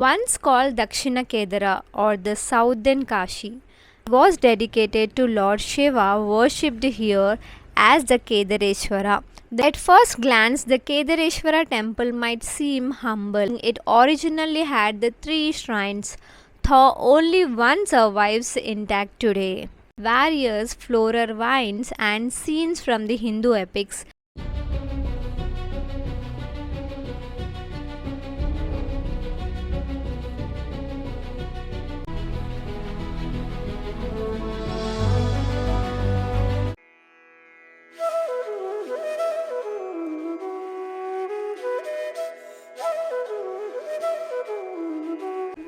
Once called Dakshina Kedara or the Southern Kashi, was dedicated to Lord Shiva, worshipped here as the Kedareshwara. At first glance, the Kedareshwara temple might seem humble. It originally had the three shrines, though only one survives intact today. Various floral vines and scenes from the Hindu epics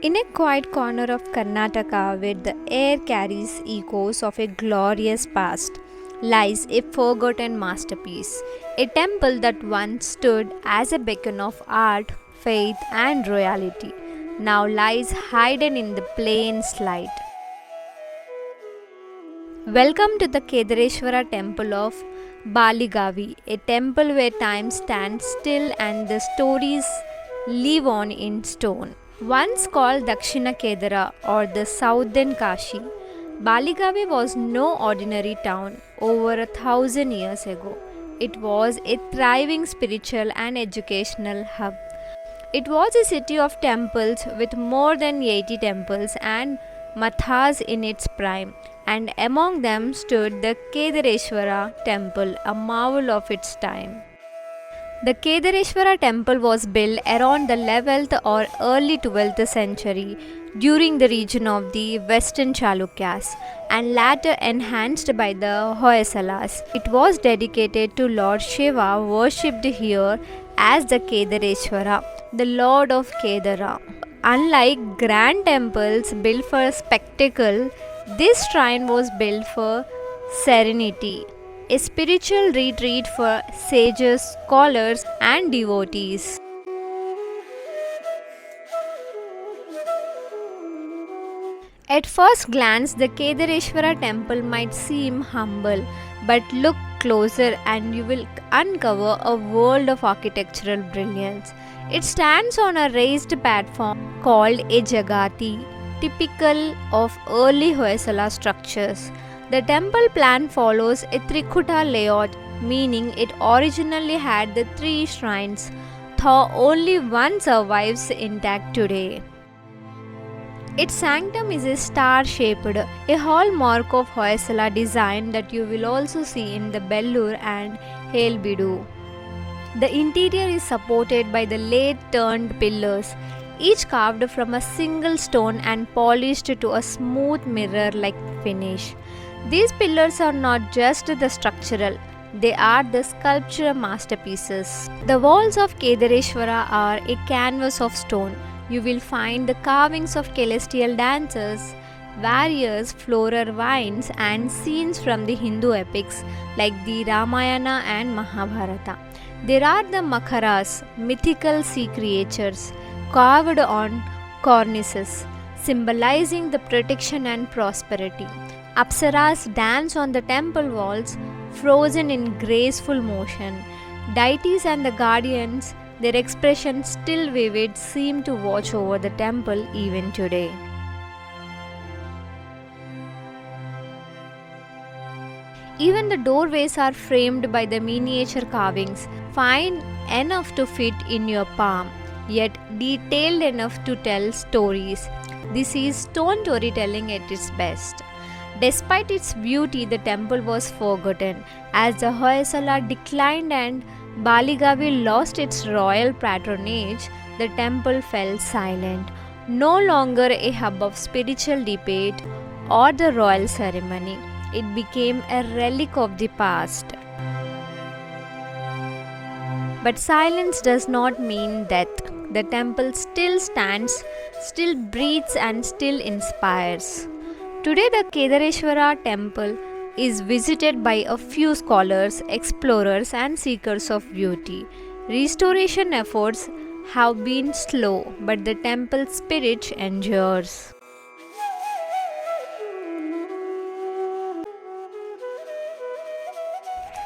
in a quiet corner of Karnataka, where the air carries echoes of a glorious past, lies a forgotten masterpiece. A temple that once stood as a beacon of art, faith, and royalty, now lies hidden in the plain's light. Welcome to the Kedareshwara Temple of Baligavi, a temple where time stands still and the stories live on in stone. Once called Dakshina Kedara or the Southern Kashi, Baligavi was no ordinary town over 1,000 years ago. It was a thriving spiritual and educational hub. It was a city of temples with more than 80 temples and mathas in its prime, and among them stood the Kedareshwara Temple, a marvel of its time. The Kedareshwara temple was built around the 11th or early 12th century during the region of the Western Chalukyas and later enhanced by the Hoysalas. It was dedicated to Lord Shiva, worshipped here as the Kedareshwara, the Lord of Kedara. Unlike grand temples built for spectacle, this shrine was built for serenity, a spiritual retreat for sages, scholars, and devotees. At first glance, the Kedareshwara temple might seem humble, but look closer and you will uncover a world of architectural brilliance. It stands on a raised platform called a Jagati, typical of early Hoysala structures. The temple plan follows a Trikuta layout, meaning it originally had the three shrines, though only one survives intact today. Its sanctum is a star-shaped, a hallmark of Hoysala design that you will also see in the Bellur and Halebidu. The interior is supported by the late-turned pillars, each carved from a single stone and polished to a smooth mirror-like finish. These pillars are not just the structural, they are the sculptural masterpieces. The walls of Kedareshwara are a canvas of stone. You will find the carvings of celestial dancers, various floral vines, and scenes from the Hindu epics like the Ramayana and Mahabharata. There are the Makaras, mythical sea creatures, carved on cornices, symbolizing the protection and prosperity. Apsaras dance on the temple walls, frozen in graceful motion. Deities and the guardians, their expressions still vivid, seem to watch over the temple even today. Even the doorways are framed by the miniature carvings, fine enough to fit in your palm, yet detailed enough to tell stories. This is stone storytelling at its best. Despite its beauty, the temple was forgotten as the Hoysala declined and Baligavi lost its royal patronage. The temple fell silent, no longer a hub of spiritual debate or the royal ceremony. It became a relic of the past. But silence does not mean death. The temple still stands, still breathes, and still inspires. Today, the Kedareshwara temple is visited by a few scholars, explorers, and seekers of beauty. Restoration efforts have been slow, but the temple's spirit endures.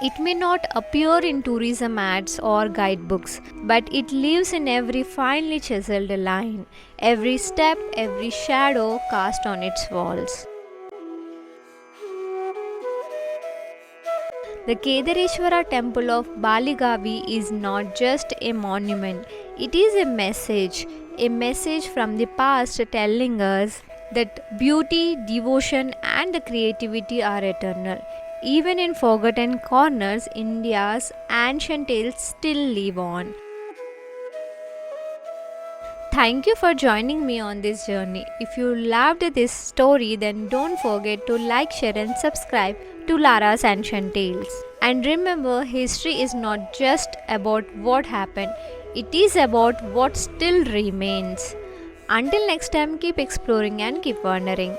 It may not appear in tourism ads or guidebooks, but it lives in every finely chiseled line, every step, every shadow cast on its walls. The Kedareshwara Temple of Baligavi is not just a monument, it is a message from the past telling us that beauty, devotion, and creativity are eternal. Even in forgotten corners, India's ancient tales still live on. Thank you for joining me on this journey. If you loved this story, then don't forget to like, share, and subscribe to Lara's Ancient Tales. And remember, history is not just about what happened, it is about what still remains. Until next time, keep exploring and keep wondering.